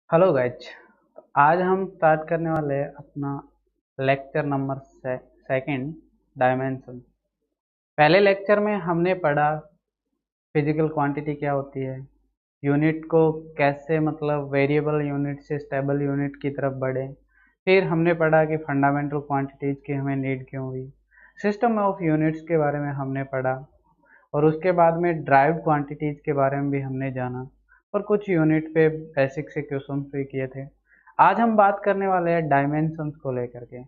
Hello guys. आज हम start करने वाले हैं अपना लेक्चर नंबर सेकंड, डायमेंशन। पहले लेक्चर में हमने पढ़ा फिजिकल क्वांटिटी क्या होती है, यूनिट को कैसे मतलब वेरिएबल यूनिट से स्टेबल यूनिट की तरफ बढ़े। फिर हमने पढ़ा कि फंडामेंटल क्वांटिटीज की हमें नीड क्यों हुई। सिस्टम ऑफ यूनिट्स के बारे में हमने पढ़ा और उसके बाद में ड्राइव्ड क्वांटिटीज के बारे में भी हमने जाना और कुछ यूनिट पे बेसिक से क्वेश्चन भी किए थे। आज हम बात करने वाले हैं डायमेंशंस को लेकर के।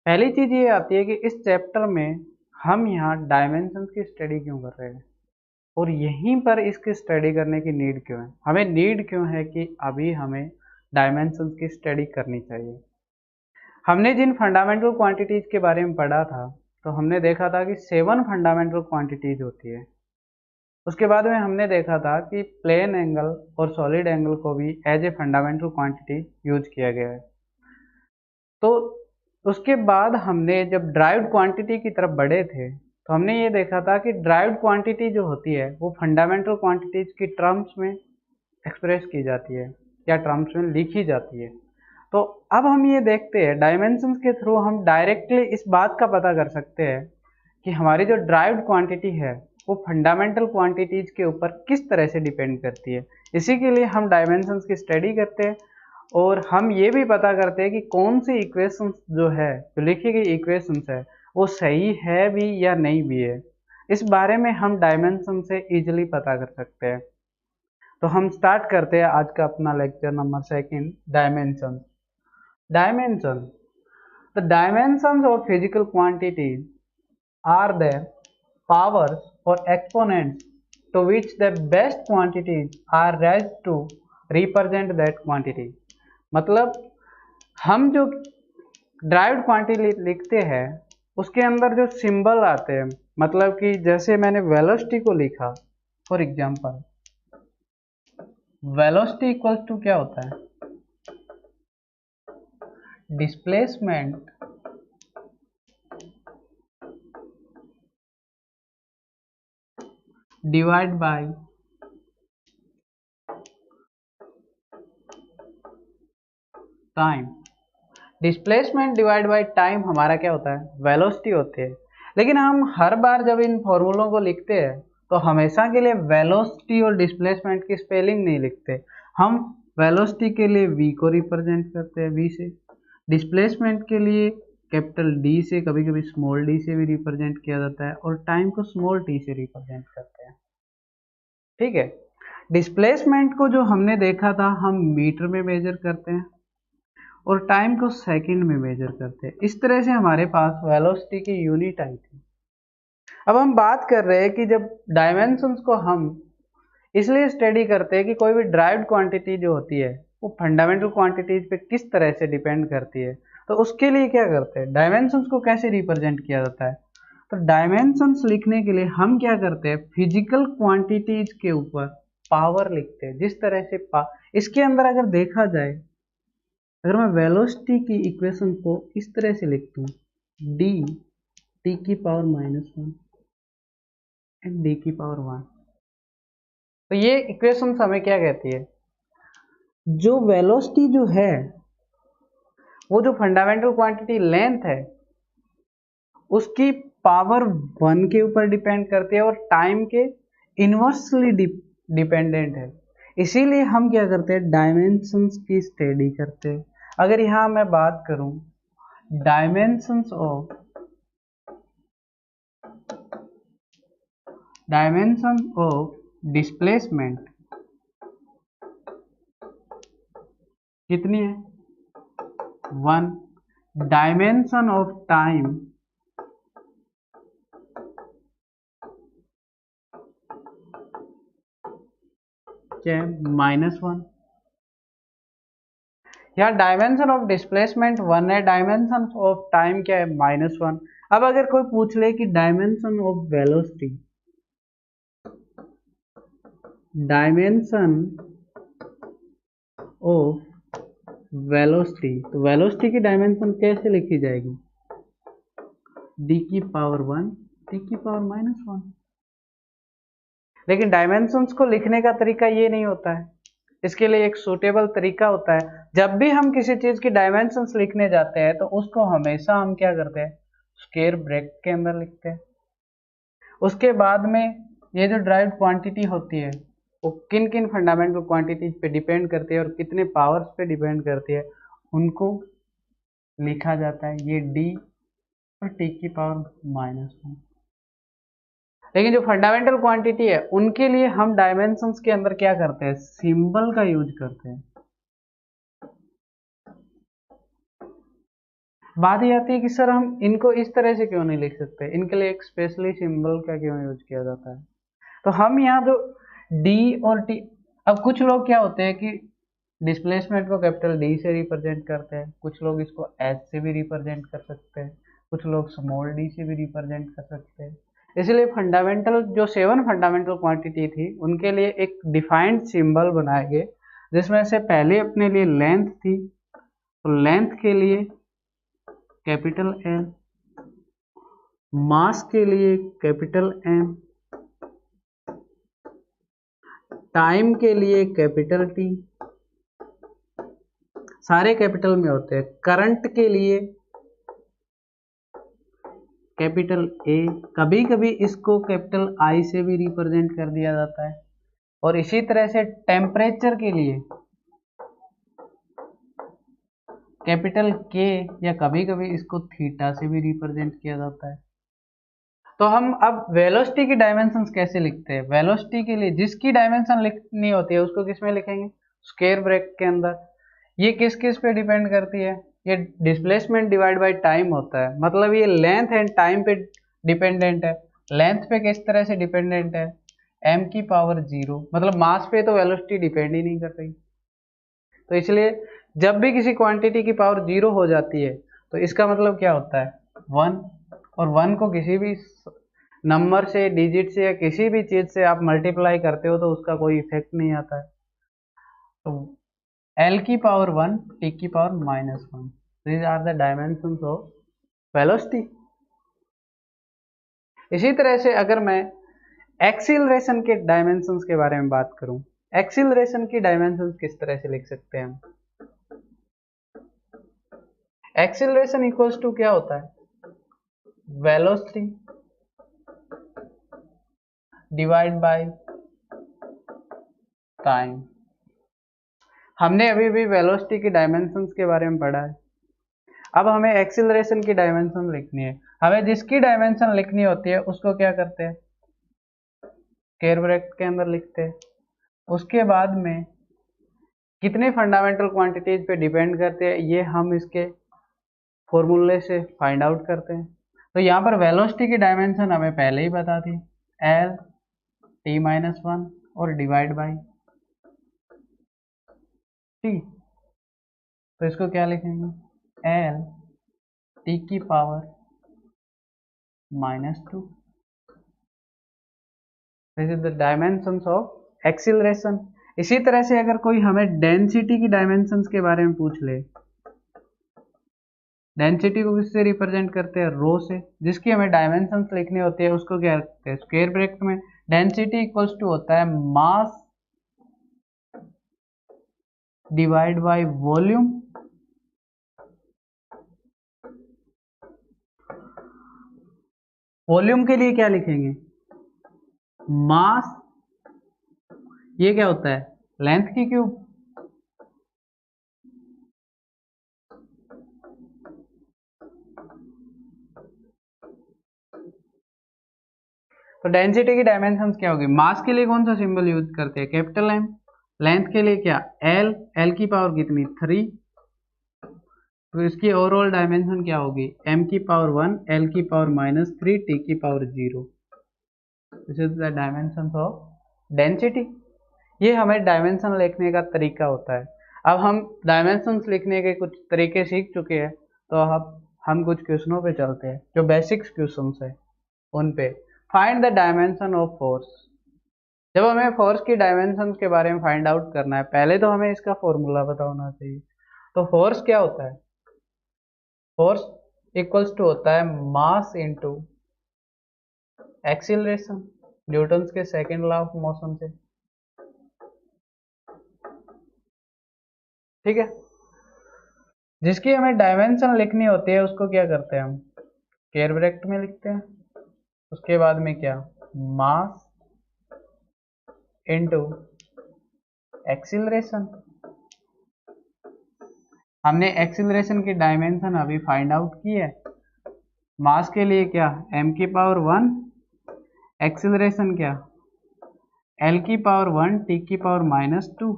पहली चीज ये आती है कि इस चैप्टर में हम यहाँ डायमेंशंस की स्टडी क्यों कर रहे हैं और यहीं पर इसकी स्टडी करने की नीड क्यों है, हमें नीड क्यों है कि अभी हमें डायमेंशंस की स्टडी करनी चाहिए। हमने जिन फंडामेंटल क्वांटिटीज के बारे में पढ़ा था तो हमने देखा था कि 7 फंडामेंटल क्वांटिटीज होती है। उसके बाद में हमने देखा था कि प्लेन एंगल और सॉलिड एंगल को भी as a fundamental quantity use किया गया है। तो उसके बाद हमने जब ड्राइव्ड क्वांटिटी की तरफ बढ़े थे तो हमने ये देखा था कि ड्राइव्ड क्वांटिटी जो होती है वो फंडामेंटल क्वांटिटीज की टर्म्स में एक्सप्रेस की जाती है या टर्म्स में लिखी जाती है। तो अब हम ये देखते हैं डायमेंशंस के थ्रू हम डायरेक्टली इस बात का पता कर सकते हैं कि हमारी जो ड्राइव्ड क्वांटिटी है वो फंडामेंटल क्वांटिटीज के ऊपर किस तरह से डिपेंड करती है। इसी के लिए हम डायमेंशंस की स्टडी करते हैं और हम ये भी पता करते हैं कि कौन सी इक्वेशंस जो है, जो लिखी गई इक्वेशंस है, वो सही है भी या नहीं भी है। इस बारे में हम डायमेंशन से इजीली पता कर सकते हैं। तो हम स्टार्ट करते हैं आज का अपना lecture number second, dimension. Dimension, the dimensions of physical quantities are their powers or exponents to which the best quantities are raised to represent that quantity। मतलब हम जो ड्राइव्ड क्वांटिटी लिखते हैं उसके अंदर जो सिंबल आते हैं, मतलब कि जैसे मैंने वेलोसिटी को लिखा, for example velocity equals to क्या होता है, displacement divide by time. Displacement divide by time हमारा क्या होता है, वेलोसिटी होती है। लेकिन हम हर बार जब इन फॉर्मूलों को लिखते हैं तो हमेशा के लिए वेलोसिटी और डिस्प्लेसमेंट की स्पेलिंग नहीं लिखते। हम वेलोसिटी के लिए v को रिप्रेजेंट करते हैं, v से। डिस्प्लेसमेंट के लिए कैपिटल D से, कभी कभी स्मॉल d से भी रिप्रेजेंट किया जाता है, और टाइम को स्मॉल t से रिप्रेजेंट करते हैं। ठीक है। डिस्प्लेसमेंट को जो हमने देखा था हम मीटर में मेजर करते हैं और टाइम को सेकंड में मेजर करते हैं। इस तरह से हमारे पास वेलोसिटी की यूनिट आई थी। अब हम बात कर रहे हैं कि जब डायमेंशंस को हम इसलिए स्टडी करते हैं कि कोई भी ड्राइव्ड क्वांटिटी जो होती है वो फंडामेंटल क्वांटिटीज पे किस तरह से डिपेंड करती है। तो उसके लिए क्या करते हैं, डायमेंशंस को कैसे रिप्रेजेंट किया जाता है। तो डायमेंशंस लिखने के लिए हम क्या करते हैं, फिजिकल क्वांटिटीज के ऊपर पावर लिखते हैं। जिस तरह से इसके अंदर अगर देखा जाए, अगर मैं वेलोसिटी की इक्वेशन को इस तरह से लिखता हूँ, डी टी की पावर -1 एंड डी की पावर 1, तो ये इक्वेशन हमें क्या कहती है, जो वेलोसिटी जो है वो जो फंडामेंटल क्वांटिटी लेंथ है उसकी पावर 1 के ऊपर डिपेंड करती है और टाइम के इनवर्सली डिपेंडेंट है। इसीलिए हम क्या करते हैं, डायमेंशंस की स्टडी करते हैं। अगर यहाँ मैं बात करूं डायमेंशंस ऑफ डिस्प्लेसमेंट कितनी है, 1। डायमेंशन ऑफ टाइम क्या है, -1। यहाँ डायमेंशन ऑफ डिस्प्लेसमेंट 1 है, डायमेंशन ऑफ टाइम क्या है, -1। अब अगर कोई पूछ ले कि dimension of velocity, dimension of velocity, तो वेलोसिटी की डायमेंशन कैसे लिखी जाएगी, d की पावर 1 t की पावर -1। लेकिन डायमेंशंस को लिखने का तरीका ये नहीं होता है। इसके लिए एक सूटेबल तरीका होता है, जब भी हम किसी चीज की डायमेंशंस लिखने जाते हैं तो उसको हमेशा हम क्या करते हैं, स्क्वायर ब्रैकेट के अंदर लिखते हैं। उसके बाद में ये जो ड्राइव्ड क्वांटिटी होती है वो किन किन फंडामेंटल क्वांटिटीज पे डिपेंड करती है और कितने पावर्स पे डिपेंड करती है, उनको लिखा जाता है ये डी और टी की पावर -1। लेकिन जो फंडामेंटल क्वांटिटी है उनके लिए हम डायमेंशंस के अंदर क्या करते हैं, सिंबल का यूज करते हैं। बात ये आती है कि सर हम इनको इस तरह से क्यों नहीं लिख सकते, इनके लिए एक स्पेशली सिंबल का क्यों यूज किया जाता है। तो हम यहाँ जो डी और टी, अब कुछ लोग क्या होते हैं कि डिस्प्लेसमेंट को कैपिटल डी से रिप्रेजेंट करते हैं, कुछ लोग इसको एच से भी रिप्रेजेंट कर सकते हैं, कुछ लोग स्मॉल डी से भी रिप्रेजेंट कर सकते हैं। इसलिए फंडामेंटल जो 7 फंडामेंटल क्वांटिटी थी उनके लिए एक डिफाइंड सिंबल बनाए गए, जिसमें से पहले अपने लिए लेंथ थी, तो लेंथ के लिए कैपिटल एल, मास के लिए कैपिटल एम, टाइम के लिए कैपिटल टी, सारे कैपिटल में होते हैं। करंट के लिए कैपिटल ए, कभी कभी इसको कैपिटल आई से भी रिप्रेजेंट कर दिया जाता है। और इसी तरह से टेम्परेचर के लिए कैपिटल के, या कभी कभी इसको थीटा से भी रिप्रेजेंट किया जाता है। तो हम अब वेलोसिटी की डायमेंशंस कैसे लिखते हैं, वेलोसिटी के लिए जिसकी डायमेंशन लिखनी होती है उसको किस में लिखेंगे, स्क्वायर ब्रैकेट के अंदर। ये किस किस पे डिपेंड करती है, ये डिस्प्लेसमेंट डिवाइड बाय टाइम होता है, मतलब ये लेंथ एंड टाइम पे डिपेंडेंट है। लेंथ पे किस तरह से डिपेंडेंट है, m की पावर 0, मतलब मास पे तो वेलोसिटी डिपेंड ही नहीं कर रही। तो इसलिए जब भी किसी क्वांटिटी की पावर 0 हो जाती है तो इसका मतलब क्या होता है, 1। और 1 को किसी भी नंबर से, डिजिट से या किसी भी चीज से आप मल्टीप्लाई करते हो तो उसका कोई इफेक्ट नहीं आता है। तो L की पावर 1, T की power -1, these are the dimensions of velocity। इसी तरह से अगर मैं एक्सीलरेशन के डायमेंशंस के बारे में बात करूं, एक्सीलरेशन की डायमेंशंस किस तरह से लिख सकते हैं हम, एक्सीलरेशन इक्वल्स टू क्या होता है, वेलोसिटी डिवाइड बाय टाइम। हमने अभी भी वेलोसिटी की डायमेंशंस के बारे में पढ़ा है, अब हमें एक्सीलरेशन की डायमेंशन लिखनी है। हमें जिसकी डायमेंशन लिखनी होती है उसको क्या करते हैं, स्क्वायर ब्रैकेट के अंदर लिखते हैं। उसके बाद में कितने फंडामेंटल क्वांटिटीज पे डिपेंड करते हैं ये हम इसके फॉर्मूले से फाइंड आउट करते हैं। तो यहाँ पर वेलोसिटी की डायमेंशन हमें पहले ही पता थी, L T-1 और डिवाइड बाई T। तो इसको क्या लिखेंगे, L T की power -2। This is the dimensions of acceleration. इसी तरह से अगर कोई हमें डेंसिटी की डायमेंशंस के बारे में पूछ ले, डेंसिटी को किससे रिप्रेजेंट करते हैं, रो से। जिसकी हमें डायमेंशंस लिखनी होती है उसको क्या रखते हैं, स्क्वायर ब्रैकेट में। डेंसिटी इक्वल्स टू होता है mass divide by volume. Volume के लिए क्या लिखेंगे, मास, ये क्या होता है, लेंथ की क्यूब। तो डेंसिटी की डायमेंशंस क्या होगी, मास के लिए कौन सा सिंबल यूज करते हैं, कैपिटल एम। लेंथ के लिए क्या, एल, एल की पावर कितनी, 3। तो इसकी ओवरऑल डायमेंशन क्या होगी, m की पावर 1, l की पावर -3, t की power 0। This is the dimension of density. ये हमें डायमेंशन लिखने का तरीका होता है। अब हम डायमेंशंस लिखने के कुछ तरीके सीख चुके हैं, तो अब हम कुछ क्वेश्चनों पे चलते हैं जो बेसिक्स क्वेश्चंस है उन पे। Find the dimension of force. जब हमें फोर्स की डायमेंशन के बारे में फाइंड आउट करना है, पहले तो हमें इसका फॉर्मूला पता होना चाहिए। तो फोर्स क्या होता है, फोर्स इक्वल्स टू होता है मास इनटू एक्सीलरेशन, न्यूटन के सेकंड लॉ ऑफ मोशन से। ठीक है। जिसकी हमें डायमेंशन लिखनी होती है उसको क्या करते हैं हम, स्क्वायर ब्रैकेट में लिखते हैं। उसके बाद में क्या, मास इनटू एक्सीलरेशन। हमने एक्सीलरेशन की डायमेंशन अभी फाइंड आउट की है। मास के लिए क्या, m की पावर 1, एक्सीलरेशन क्या, l की पावर 1 t की पावर -2।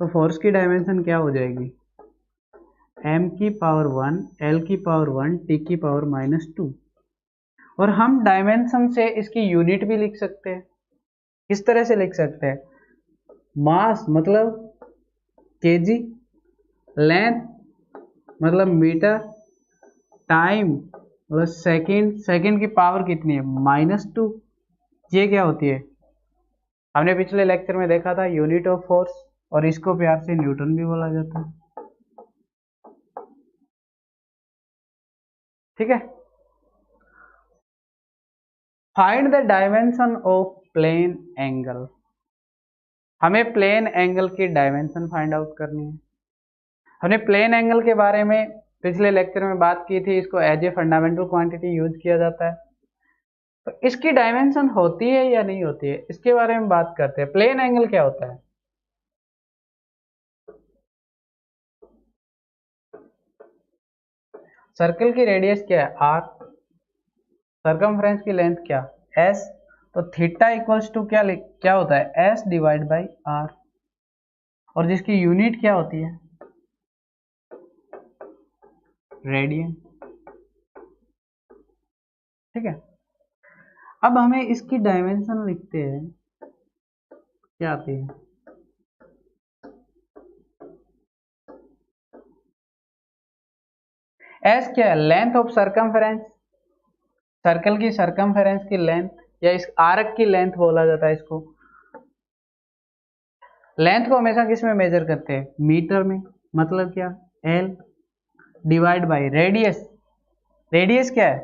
तो फोर्स की डायमेंशन क्या हो जाएगी, m की पावर 1, l की पावर 1, t की पावर -2। और हम डायमेंशन से इसकी यूनिट भी लिख सकते हैं। किस तरह से लिख सकते हैं, मास मतलब केजी, लेंथ मतलब मीटर, टाइम मतलब सेकंड, सेकंड की पावर कितनी है, -2। ये क्या होती है, हमने पिछले लेक्चर में देखा था, यूनिट ऑफ फोर्स, और इसको प्यार से न्यूटन भी बोला जाता है। ठीक है। Find the dimension of plane angle. हमें प्लेन एंगल की डायमेंशन फाइंड आउट करनी है। हमने प्लेन एंगल के बारे में पिछले लेक्चर में बात की थी, इसको as a fundamental quantity use किया जाता है। तो इसकी डायमेंशन होती है या नहीं होती है, इसके बारे में बात करते हैं। प्लेन एंगल क्या होता है, सर्कल की रेडियस क्या है, r, सरकमफ्रेंस की लेंथ क्या, s। तो थीटा इक्वल्स टू क्या क्या होता है, s डिवाइड बाई r। और जिसकी यूनिट क्या होती है, रेडियन। ठीक है। अब हमें इसकी डायमेंशन लिखते हैं, क्या आती है, एस क्या है, लेंथ ऑफ सरकमफेरेंस, सर्कल की सरकमफेरेंस की लेंथ, या इस आर्क की लेंथ बोला जाता है इसको। लेंथ को हमेशा किस में मेजर करते हैं, मीटर में, मतलब क्या, L divide by radius. Radius क्या है,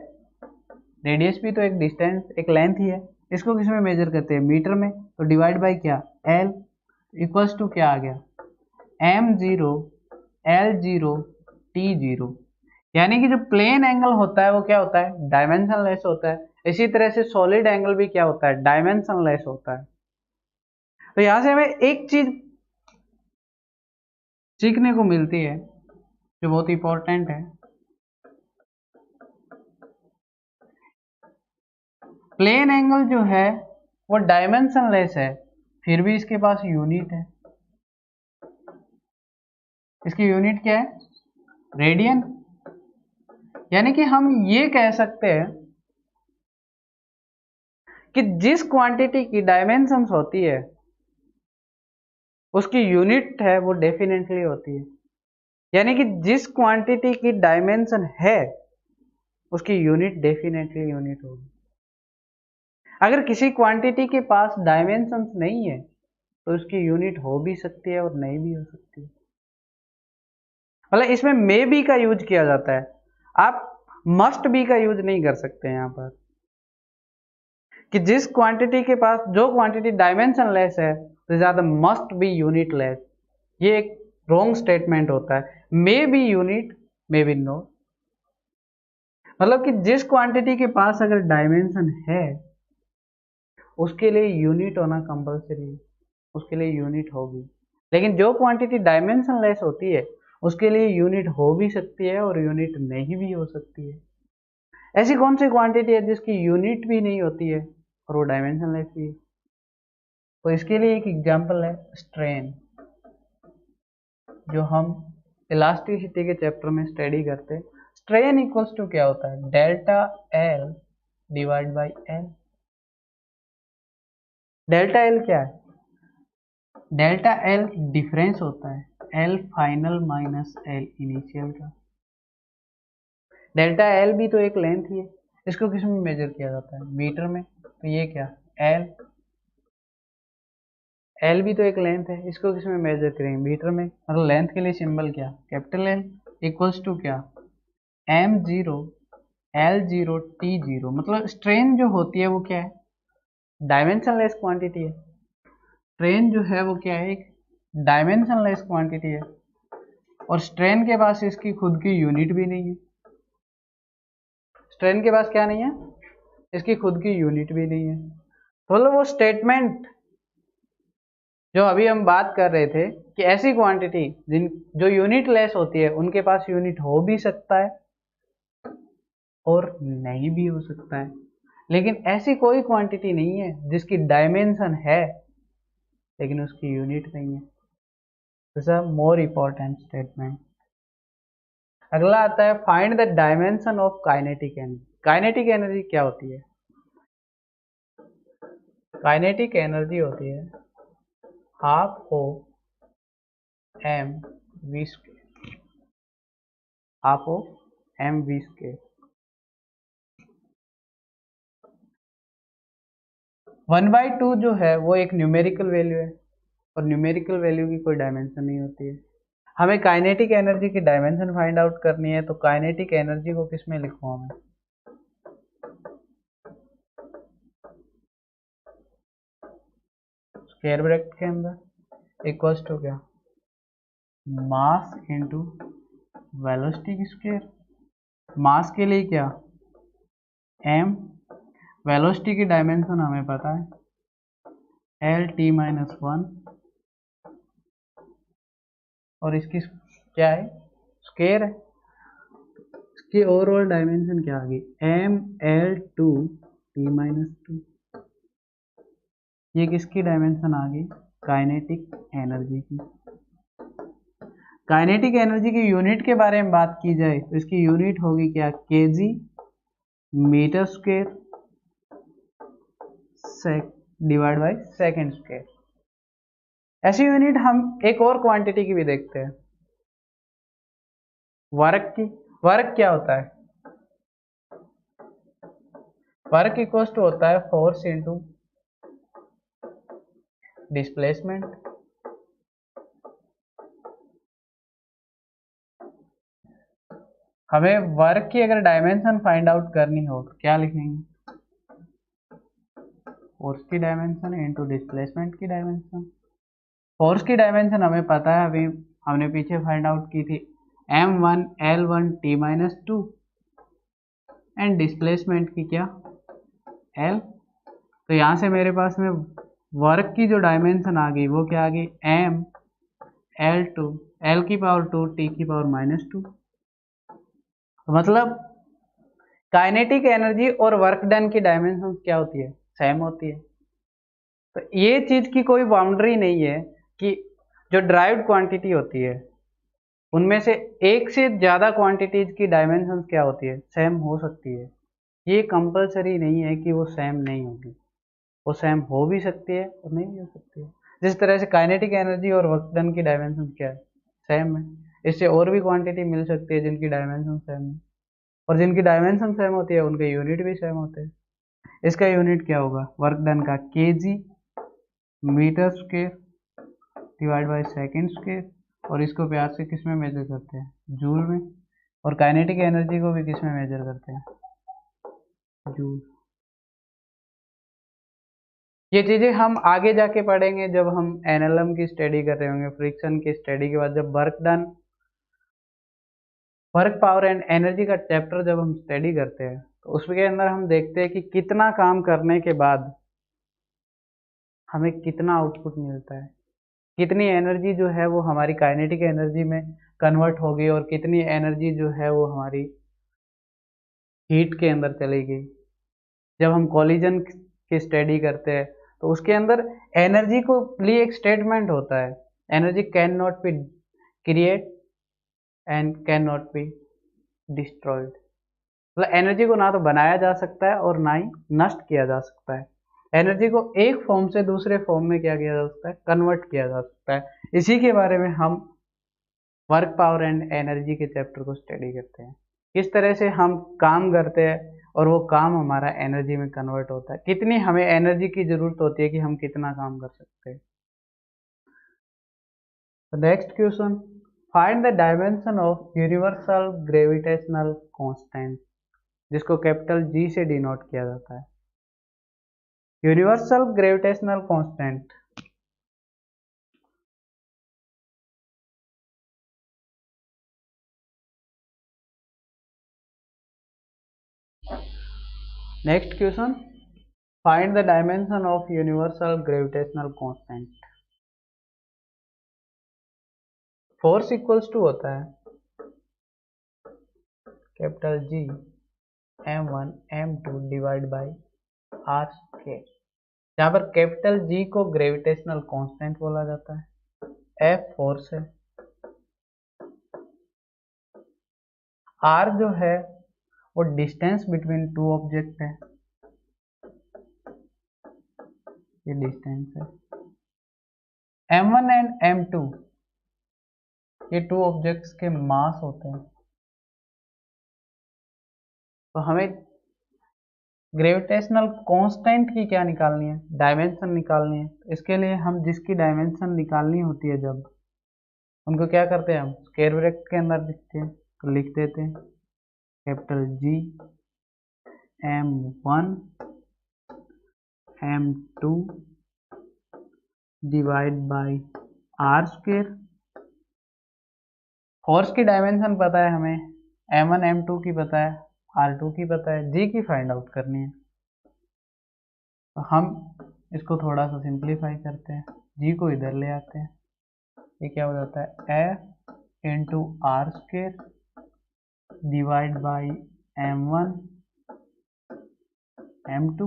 रेडियस भी तो एक डिस्टेंस, एक लेंथ ही है। इसको किस में मेजर करते हैं, मीटर में, तो डिवाइड बाई क्या, एल, इक्वल्स टू क्या आ गया, m0 l0 t0। यानी कि जो प्लेन एंगल होता है वो क्या होता है, डायमेंशनलेस होता है। इसी तरह से सॉलिड एंगल भी क्या होता है, डायमेंशनलेस होता है। तो यहां से हमें एक चीज सीखने को मिलती है जो बहुत इंपॉर्टेंट है, प्लेन एंगल जो है वो डायमेंशनलेस है, फिर भी इसके पास यूनिट है। इसकी यूनिट क्या है, रेडियन। यानी कि हम ये कह सकते हैं कि जिस क्वांटिटी की डायमेंशंस होती है उसकी यूनिट है वो डेफिनेटली होती है। यानी कि जिस क्वांटिटी की डायमेंशन है उसकी यूनिट डेफिनेटली यूनिट होगी। अगर किसी क्वांटिटी के पास डायमेंशंस नहीं है तो उसकी यूनिट हो भी सकती है और नहीं भी हो सकती है। मतलब इसमें मे बी का यूज किया जाता है, आप मस्ट बी का यूज नहीं कर सकते यहाँ पर, कि जिस क्वांटिटी के पास जो क्वांटिटी डायमेंशन लेस है तो ज्यादा मस्ट बी यूनिट लेस। ये एक रॉन्ग स्टेटमेंट होता है, maybe unit maybe no. मतलब कि जिस क्वांटिटी के पास अगर डायमेंशन है उसके लिए यूनिट होना कंपलसरी है, उसके लिए यूनिट होगी। लेकिन जो क्वांटिटी डायमेंशन लेस होती है उसके लिए यूनिट हो भी सकती है और यूनिट नहीं भी हो सकती है। ऐसी कौन सी क्वांटिटी है जिसकी यूनिट भी नहीं होती है और वो डायमेंशन लेस भी है, तो इसके लिए एक एग्जांपल है स्ट्रेन, जो हम इलास्टिसिटी के चैप्टर में स्टडी करते हैं। स्ट्रेन इक्वल्स टू क्या होता है, delta L divide by L. Delta L क्या है, डेल्टा एल डिफरेंस होता है L final minus L initial का। डेल्टा एल भी तो एक लेंथ ही है, इसको किस में मेजर किया जाता है, मीटर में। तो ये क्या, एल, एल भी तो एक लेंथ है, इसको किस में मेजर करेंगे, मीटर में। मतलब लेंथ के लिए सिंबल क्या, कैपिटल एल, इक्वल्स टू क्या, m0 l0 t0। मतलब स्ट्रेन जो होती है वो क्या है, डायमेंशनलेस क्वांटिटी है। स्ट्रेन जो है वो क्या है, एक डायमेंशनलेस क्वांटिटी है और स्ट्रेन के पास इसकी खुद की यूनिट भी नहीं है। स्ट्रेन के पास क्या नहीं है? इसकी खुद की यूनिट भी नहीं है। तो मतलब वो स्टेटमेंट जो अभी हम बात कर रहे थे कि ऐसी क्वांटिटी जिन जो यूनिट लेस होती है उनके पास यूनिट हो भी सकता है और नहीं भी हो सकता है, लेकिन ऐसी कोई क्वांटिटी नहीं है जिसकी डायमेंशन है लेकिन उसकी यूनिट नहीं है। This is a more important statement. अगला आता है find the dimension of kinetic energy. Kinetic energy क्या होती है? काइनेटिक एनर्जी होती है half O M V square, half O M V square. 1/2 जो है वो एक न्यूमेरिकल वैल्यू है और न्यूमेरिकल वैल्यू की कोई डायमेंशन नहीं होती है। हमें काइनेटिक एनर्जी की डायमेंशन फाइंड आउट करनी है, तो काइनेटिक एनर्जी को किस में लिखूं मैं? स्क्वायर ब्रैकेट के अंदर इक्वल्स टू क्या? मास इनटू वेलोसिटी की स्क्वायर। मास के लिए क्या? m, वेलोसिटी की डायमेंशन हमें पता है एल टी माइनस 1 और इसकी क्या है? स्क्वायर है। इसकी ओवरऑल डायमेंशन क्या आ गई? M L two T minus 2। ये किसकी डायमेंशन आ गई? काइनेटिक एनर्जी की। काइनेटिक एनर्जी की यूनिट के बारे में बात की जाए तो इसकी यूनिट होगी क्या? KG metre square divide by second square. ऐसी यूनिट हम एक और क्वांटिटी की भी देखते हैं, वर्क की। वर्क क्या होता है? वर्क इक्वल्स टू होता है फोर्स इनटू डिस्प्लेसमेंट। हमें वर्क की अगर डायमेंशन फाइंड आउट करनी हो तो क्या लिखेंगे? फोर्स की डायमेंशन इनटू डिस्प्लेसमेंट की डायमेंशन। फोर्स की डायमेंशन हमें पता है, अभी हमने पीछे फाइंड आउट की थी m1 l1 t minus 2 and displacement की क्या? l। तो यहाँ से मेरे पास में वर्क की जो डायमेंशन आ गई वो क्या आ गई? m l2 l की पावर 2 t की पावर माइनस 2। तो मतलब काइनेटिक एनर्जी और वर्क डन की डायमेंशन क्या होती है? सेम होती है। तो ये चीज की कोई बाउंड्री नहीं है कि जो ड्राइव्ड क्वांटिटी होती है उनमें से एक से ज्यादा क्वांटिटीज की डायमेंशन क्या होती है? सेम हो सकती है। ये कंपलसरी नहीं है कि वो सेम नहीं होगी, वो सेम हो भी सकती है और नहीं भी हो सकती है। जिस तरह से काइनेटिक एनर्जी और वर्क डन की डायमेंशन क्या है? सेम है। इससे और भी क्वांटिटी मिल सकती है जिनकी डायमेंशन सेम है, और जिनकी डायमेंशन सेम होती है उनके यूनिट भी सेम होते हैं। इसका यूनिट क्या होगा वर्क डन का? KG metre square divide by second square, और इसको प्यार से किस में मेजर करते हैं? जूल में। और काइनेटिक एनर्जी को भी किस में मेजर करते हैं? जूल। ये चीजें हम आगे जाके पढ़ेंगे जब हम एनएलएम की स्टडी कर रहे होंगे, फ्रिक्शन की स्टडी के बाद जब work done, work power and energy का चैप्टर जब हम स्टडी करते हैं तो उसके अंदर हम देखते हैं कि कितना काम करने के बाद हमें कितना आउटपुट मिलता है, कितनी एनर्जी जो है वो हमारी काइनेटिक एनर्जी में कन्वर्ट होगी और कितनी एनर्जी जो है वो हमारी हीट के अंदर चली गई। जब हम कॉलिजन की स्टडी करते हैं तो उसके अंदर एनर्जी को लिए एक स्टेटमेंट होता है, energy can not be create and can not be destroyed. मतलब एनर्जी को ना तो बनाया जा सकता है और ना ही नष्ट किया जा सकता है। एनर्जी को एक फॉर्म से दूसरे फॉर्म में क्या किया जा सकता है? कन्वर्ट किया जा सकता है। इसी के बारे में हम वर्क पावर एंड एनर्जी के चैप्टर को स्टडी करते हैं, किस तरह से हम काम करते हैं और वो काम हमारा एनर्जी में कन्वर्ट होता है, कितनी हमें एनर्जी की जरूरत होती है कि हम कितना काम कर सकते हैं। Next question, find the dimension of universal gravitational constant, जिसको कैपिटल जी से डिनोट किया जाता है। Universal gravitational constant next question, find the dimension of universal gravitational constant. Force equals to होता है capital G m1 m2 divide by r square, जहाँ पर capital G को ग्रेविटेशनल कांस्टेंट बोला जाता है, F फोर्स है, R जो है वो डिस्टेंस बिटवीन टू ऑब्जेक्ट है, ये डिस्टेंस है, m1 एंड m2 ये टू ऑब्जेक्ट्स के मास होते हैं। तो हमें ग्रेविटेशनल कांस्टेंट की क्या निकालनी है, डायमेंशन निकालनी है। इसके लिए हम जिसकी डायमेंशन निकालनी होती है जब उनको क्या करते हैं, हम स्क्वायर ब्रैकेट के अंदर लिखते हैं। तो लिख देते हैं capital G m1 m2 divide by r square. Force की डायमेंशन पता है हमें, m1 m2 की पता है, r2 की पता है, G की फाइंड आउट करनी है। तो हम इसको थोड़ा सा सिंप्लीफाई करते हैं, G को इधर ले आते हैं, ये क्या हो जाता है F into R square divide by m1 m2।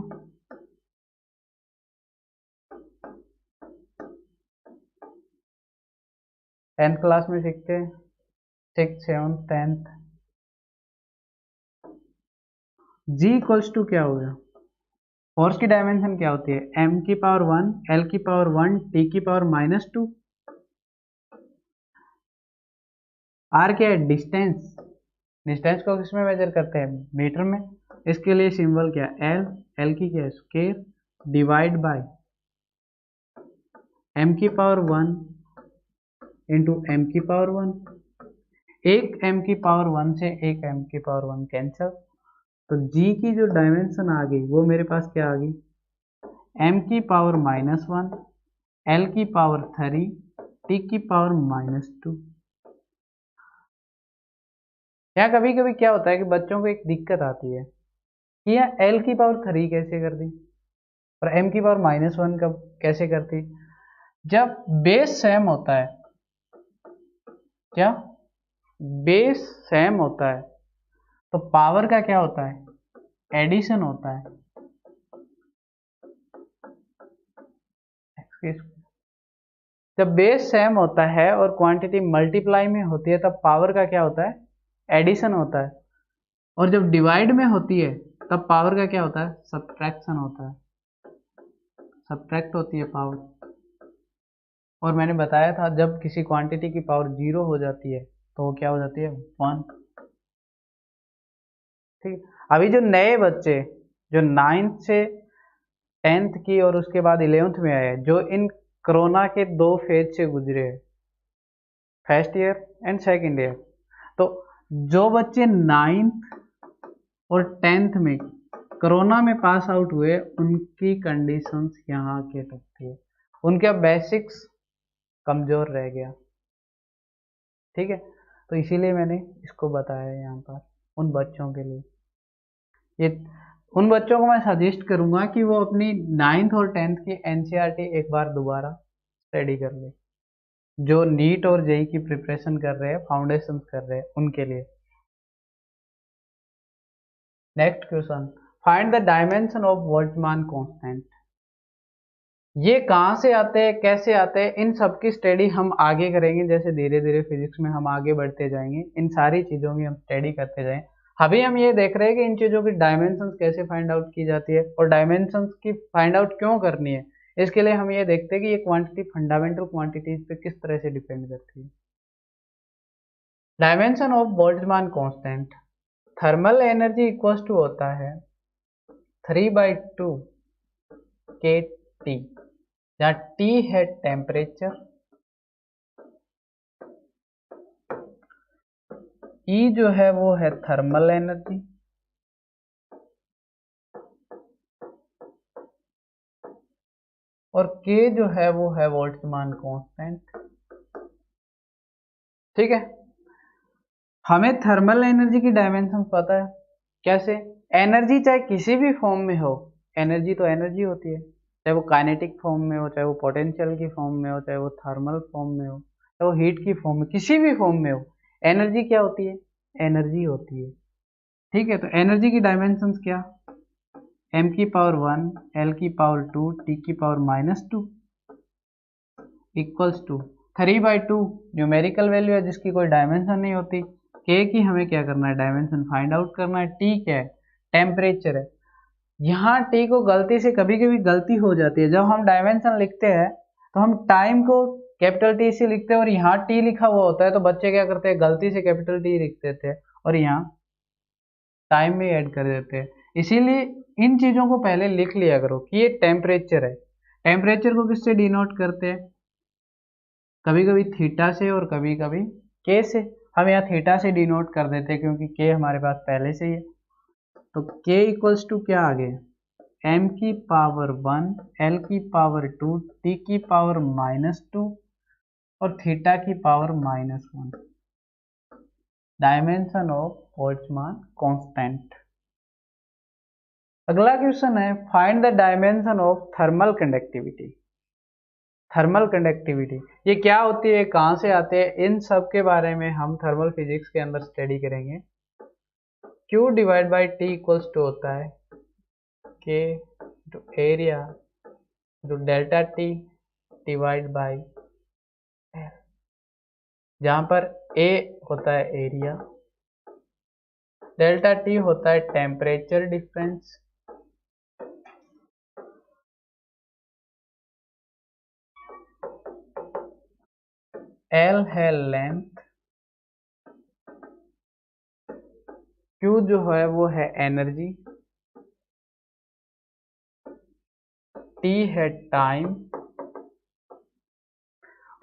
Tenth class में सीखते हैं, 6th 7th 10th। G equals to क्या हो गया, फोर्स की डायमेंशन क्या होती है, m की पावर 1 l की पावर 1 t की पावर -2। r क्या है, डिस्टेंस, डिस्टेंस को किसमें मेजर करते हैं, मीटर में। इसके लिए सिंबल क्या है, l की क्या है स्क्वायर डिवाइड बाय m की पावर 1 इंटू m की पावर 1। एक m की पावर 1 से एक m की पावर 1 कैंसिल, तो G की जो डायमेंशन आ गई वो मेरे पास क्या आ गई, m की पावर -1 l की पावर 3 t की पावर -2। यहाँ कभी कभी क्या होता है कि बच्चों को एक दिक्कत आती है कि यहाँ l की पावर 3 कैसे कर दी और m की पावर -1 कब कैसे करती। जब बेस सेम होता है, क्या बेस सेम होता है तो पावर का क्या होता है, एडिशन होता है। जब बेस सेम होता है और क्वांटिटी मल्टीप्लाई में होती है तब पावर का क्या होता है, एडिशन होता है। और जब डिवाइड में होती है तब पावर का क्या होता है, सब्ट्रैक्शन होता है, सब्ट्रैक्ट होती है पावर। और मैंने बताया था जब किसी क्वांटिटी की पावर 0 हो जाती है तो वो क्या हो जाती है, 1। ठीक, अभी जो नए बच्चे जो 9th से 10th की और उसके बाद 11th में आए, जो इन कोरोना के 2 फेज से गुजरे हैं, first year and second year, तो जो बच्चे 9th और 10th में कोरोना में पास आउट हुए उनकी कंडीशंस यहाँ के सकती है, उनका बेसिक्स कमजोर रह गया। ठीक है, तो इसीलिए मैंने इसको बताया यहाँ पर उन बच्चों के लिए। ये उन बच्चों को मैं सजेस्ट करूंगा कि वो अपनी 9th और 10th की एनसीईआरटी एक बार दोबारा स्टडी कर ले, जो नीट और जेई की प्रिपरेशन कर रहे हैं, फाउंडेशन कर रहे हैं उनके लिए। Next question, find the dimension of Boltzmann constant. ये कहाँ से आते हैं, कैसे आते हैं, इन सब की स्टडी हम आगे करेंगे, जैसे धीरे धीरे फिजिक्स में हम आगे बढ़ते जाएंगे इन सारी चीज़ों की हम स्टडी करते जाएं। अभी हम ये देख रहे हैं कि इन चीज़ों की डायमेंशंस कैसे फाइंड आउट की जाती है और डायमेंशंस की फाइंड आउट क्यों करनी है। इसके लिए हम ये देखते हैं कि ये क्वांटिटी फंडामेंटल क्वांटिटीज पे किस तरह से डिपेंड करती है। Dimension of Boltzmann constant, thermal energy equals to होता है 3/2 kT, जहाँ T है टेम्परेचर, E जो है वो है थर्मल एनर्जी, और K जो है वो है बोल्ट्जमान कांस्टेंट। ठीक है, हमें थर्मल एनर्जी की डायमेंशन पता है, कैसे, एनर्जी चाहे किसी भी फॉर्म में हो, एनर्जी तो एनर्जी होती है, चाहे वो काइनेटिक फॉर्म में हो, चाहे वो पोटेंशियल की फॉर्म में हो, चाहे वो थर्मल फॉर्म में हो, चाहे वो हीट की फॉर्म में, किसी भी फॉर्म में हो, एनर्जी क्या होती है? एनर्जी होती है। ठीक है, तो एनर्जी की डायमेंशंस क्या? m की पावर 1, l की पावर 2, t की power -2 equals to 3/2 numerical value है जिसकी कोई डायमेंशन नहीं होती। k की हमें क्या करना है? डायमेंशन फाइंड आउट करना है। t क्या है? टेम्परेचर है। यहाँ t को गलती से कभी कभी गलती हो जाती है, जब हम डायमेंशन लिखते हैं तो हम टाइम को कैपिटल T से लिखते हैं और यहाँ t लिखा हुआ होता है, तो बच्चे क्या करते हैं? गलती से कैपिटल T लिख देते हैं और यहाँ टाइम में ऐड कर देते हैं। इसीलिए इन चीजों को पहले लिख लिया करो कि ये टेम्परेचर है। टेम्परेचर को किससे डिनोट करते हैं? कभी कभी थीटा से और कभी कभी के से। हम यहाँ थीटा से डिनोट कर देते हैं क्योंकि के हमारे पास पहले से ही है। तो के इक्वल्स टू क्या आ गया? m की पावर 1, l की पावर 2, t की पावर -2 और थीटा की power -1। Dimension of Boltzmann constant. अगला क्वेश्चन है, find the dimension of thermal conductivity. Thermal conductivity ये क्या होती है, कहाँ से आते हैं, इन सब के बारे में हम थर्मल फिजिक्स के अंदर स्टडी करेंगे। Q divide by T equals to होता है K to area to delta T divide by L, जहाँ पर A होता है एरिया, डेल्टा टी होता है टेम्परेचर डिफरेंस, L है लेंथ, Q जो है वो है एनर्जी, T है टाइम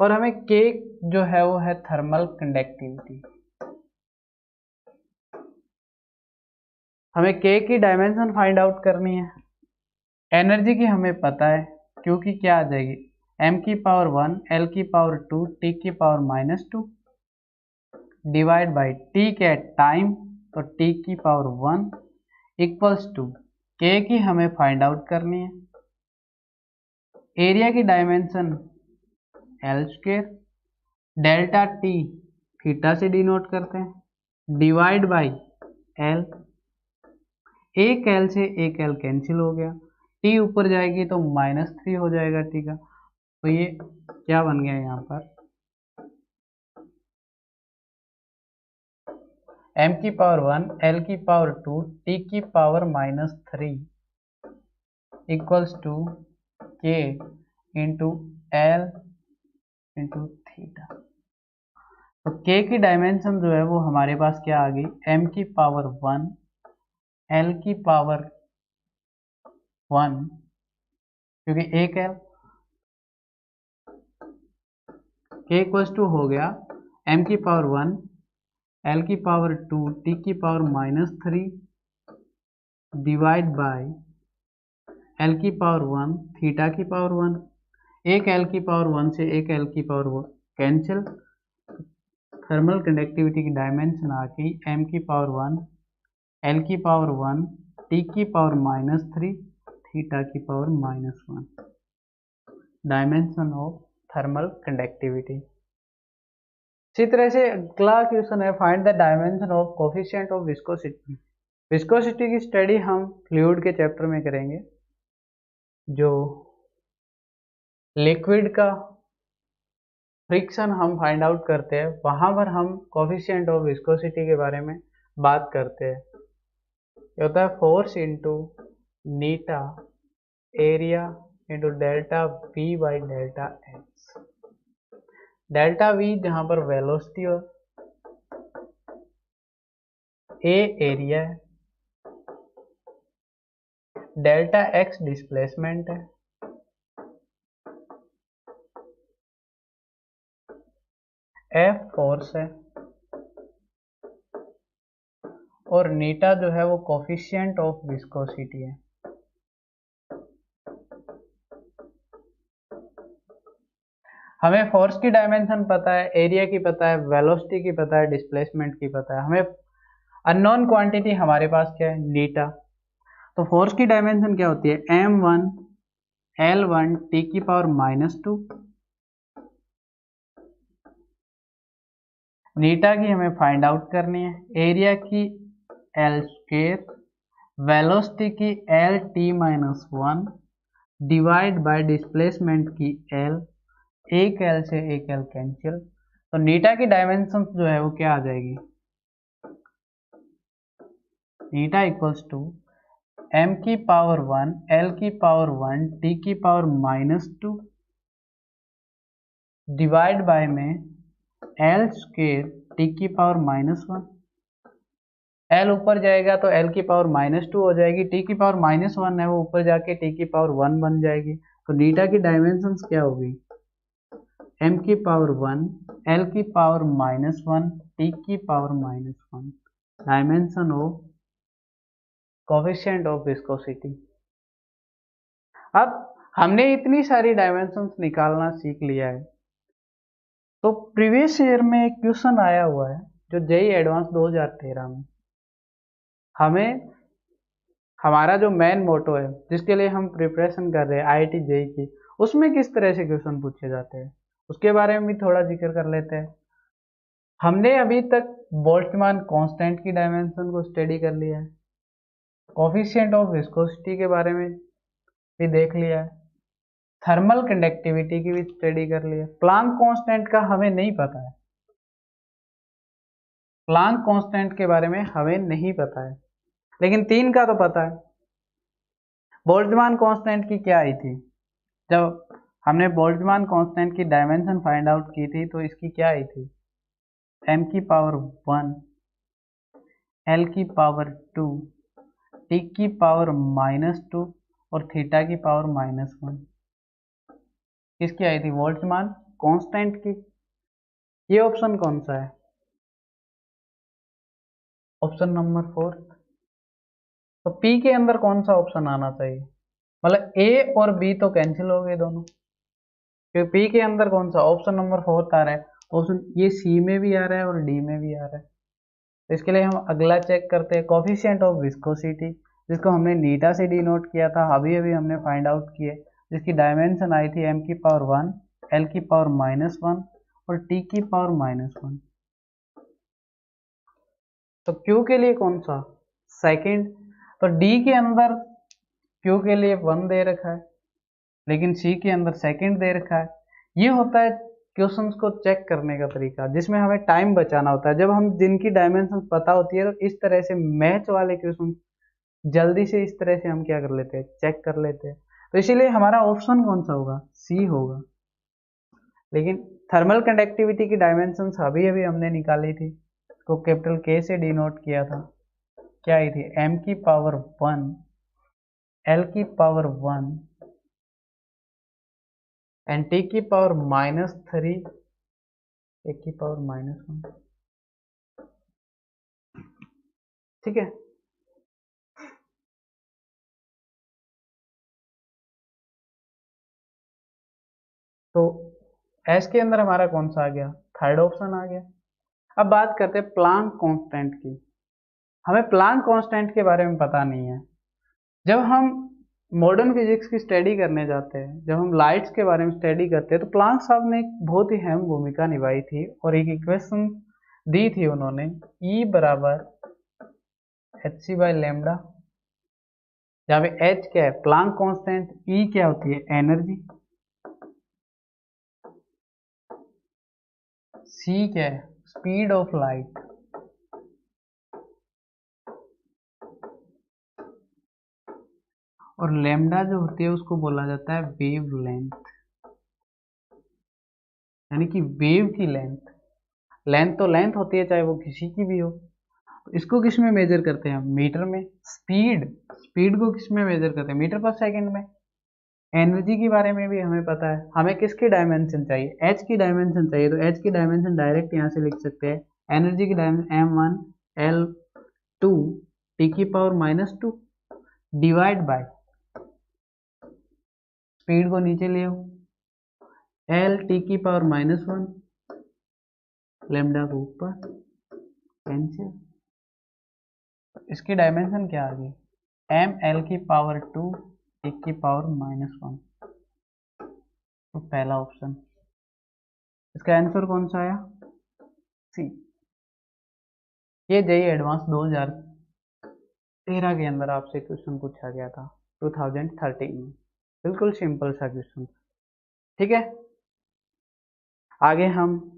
और हमें K जो है वो है थर्मल कंडक्टिविटी। हमें K की डायमेंशन फाइंड आउट करनी है। एनर्जी की हमें पता है, Q की क्या आ जाएगी? m की पावर 1, l की पावर 2, t की पावर -2 डिवाइड बाई t क्या है? टाइम, तो t की पावर 1 इक्वल्स टू K की हमें फाइंड आउट करनी है। एरिया की dimension L², delta T theta से डिनोट करते हैं, डिवाइड बाई L। एक L से एक L कैंसिल हो गया, T ऊपर जाएगी तो -3 हो जाएगा T का। तो ये क्या बन गया यहाँ पर? m की पावर 1, l की पावर 2, t की power -3 equals to k into l into theta. तो k की डायमेंशन जो है वो हमारे पास क्या आ गई? m की पावर 1, l की पावर 1 क्योंकि एक l, k इक्वल्स टू हो गया m की पावर 1, l की पावर 2, t की पावर -3 डिवाइड बाय l की पावर 1, थीटा की पावर 1। एक l की पावर 1 से एक l की पावर 1 कैंसिल। थर्मल कंडक्टिविटी की डायमेंशन आ गई m की पावर 1, l की पावर 1, t की पावर -3, थीटा की power -1। Dimension of thermal conductivity. इसी तरह से अगला क्वेश्चन है, find the dimension of coefficient of viscosity. Viscosity की स्टडी हम फ्लूइड के चैप्टर में करेंगे। जो लिक्विड का फ्रिक्शन हम फाइंड आउट करते हैं, वहां पर हम कोफिशिएंट ऑफ विस्कोसिटी के बारे में बात करते हैं। ये होता है force into Neeta area into delta we by delta x. Delta we जहां पर वेलोसिटी हो, ए एरिया है, डेल्टा एक्स डिस्प्लेसमेंट है, एफ फोर्स है और नीटा जो है वो कोफिशिएंट ऑफ विस्कोसिटी है। हमें फोर्स की डायमेंशन पता है, एरिया की पता है, वेलोसिटी की पता है, डिस्प्लेसमेंट की पता है। हमें अननोन क्वांटिटी हमारे पास क्या है, नीटा। तो फोर्स की डायमेंशन क्या होती है, m1 L1 टी की पावर -2। नीटा की हमें फाइंड आउट करनी है, एरिया की L स्क्वायर, वेलोसिटी की L t-1 divide by displacement की L, एक L से एक L कैंसिल। तो नीटा की डायमेंशन जो है वो क्या आ जाएगी, नीटा इक्वल्स टू m की पावर 1 L की पावर 1 t की पावर -2 डिवाइड बाय में L स्क्वायर t की पावर -1। L ऊपर जाएगा तो L की पावर -2 हो जाएगी, t की पावर -1 है वो ऊपर जाके t की पावर 1 बन जाएगी। तो नीटा की डायमेंशंस क्या होगी, m की पावर 1 L की पावर -1 t की power -1 dimension of coefficient of viscosity. अब हमने इतनी सारी डायमेंशंस निकालना सीख लिया है, तो प्रीवियस ईयर में एक क्वेश्चन आया हुआ है जो जेईई एडवांस 2013 में, हमें हमारा जो मेन मोटो है जिसके लिए हम प्रिपरेशन कर रहे हैं आईआईटी जेईई की, उसमें किस तरह से क्वेश्चन पूछे जाते हैं उसके बारे में भी थोड़ा जिक्र कर लेते हैं। हमने अभी तक बोल्ट्जमान कांस्टेंट की डायमेंशन को स्टडी कर लिया है, कोफिशिएंट ऑफ विस्कोसिटी के बारे में भी देख लिया है, थर्मल कंडक्टिविटी की भी स्टडी कर लिया। प्लांक कांस्टेंट का हमें नहीं पता है, प्लांक कांस्टेंट के बारे में हमें नहीं पता है, लेकिन तीन का तो पता है। बोल्ट्जमान कांस्टेंट की क्या आई थी, जब हमने बोल्ट्जमान कांस्टेंट की डायमेंशन फाइंड आउट की थी तो इसकी क्या आई थी, m की पावर 1 L की पावर 2 t की पावर -2 और थीटा की पावर -1 किसकी आई थी, बोल्ट्जमान कांस्टेंट की। ये ऑप्शन कौन सा है, ऑप्शन नंबर 4। तो P के अंदर कौन सा ऑप्शन आना चाहिए, मतलब A और B तो कैंसिल हो गए दोनों, क्योंकि P के अंदर कौन सा ऑप्शन नंबर 4 आ रहा है, ऑप्शन ये C में भी आ रहा है और D में भी आ रहा है। तो इसके लिए हम अगला चेक करते हैं, कोफिशिएंट ऑफ विस्कोसिटी, जिसको हमने नीटा से डिनोट किया था, अभी अभी हमने फाइंड आउट किए, जिसकी डायमेंशन आई थी m की पावर 1 L की पावर -1 और t की पावर -1। तो Q के लिए कौन सा, सेकंड। तो D के अंदर Q के लिए 1 दे रखा है, लेकिन C के अंदर सेकंड दे रखा है। ये होता है क्वेश्चंस को चेक करने का तरीका, जिसमें हमें टाइम बचाना होता है। जब हम जिनकी डायमेंशन पता होती है तो इस तरह से मैच वाले क्वेश्चन जल्दी से इस तरह से हम क्या कर लेते हैं, चेक कर लेते हैं। तो इसीलिए हमारा ऑप्शन कौन सा होगा, सी होगा। लेकिन थर्मल कंडक्टिविटी की डायमेंशन अभी अभी हमने निकाली थी, को कैपिटल के से डिनोट किया था, क्या आई थी, m की पावर 1 L की पावर 1 एंड t की पावर -3 एक की पावर -1। ठीक है, तो एस के अंदर हमारा कौन सा आ गया, थर्ड ऑप्शन आ गया। अब बात करते हैं प्लांक कांस्टेंट की। हमें प्लांक कांस्टेंट के बारे में पता नहीं है। जब हम मॉडर्न फिजिक्स की स्टडी करने जाते हैं, जब हम लाइट्स के बारे में स्टडी करते हैं, तो प्लांक साहब ने एक बहुत ही अहम भूमिका निभाई थी और एक इक्वेशन दी थी उन्होंने, E बराबर hc/λ, जहाँ पे h क्या है, प्लांक कांस्टेंट, E क्या होती है, एनर्जी, C क्या है, स्पीड ऑफ लाइट, और लैम्डा जो होती है उसको बोला जाता है वेव लेंथ, यानी कि वेव की लेंथ। लेंथ तो लेंथ होती है चाहे वो किसी की भी हो। इसको किस में मेजर करते हैं, मीटर में। स्पीड, स्पीड को किस में मेजर करते हैं, मीटर पर सेकंड में। एनर्जी के बारे में भी हमें पता है, हमें किसकी डायमेंशन चाहिए, एच की डायमेंशन चाहिए, तो एच की डायमेंशन डायरेक्ट यहाँ से लिख सकते हैं, एनर्जी की डायमेंशन m1 L2 टी की पावर -2 डिवाइड बाय स्पीड को नीचे ले आओ, L टी की पावर -1 लैम्डा को ऊपर कैंसिल। इसकी डायमेंशन क्या आ गई, एम एल की पावर 2 1 की पावर -1। तो पहला ऑप्शन, इसका आंसर कौन सा आया, सी। ये जेई एडवांस 2013 के अंदर आपसे क्वेश्चन पूछा गया था, 2013 में। बिल्कुल सिंपल सा क्वेश्चन, ठीक है। आगे हम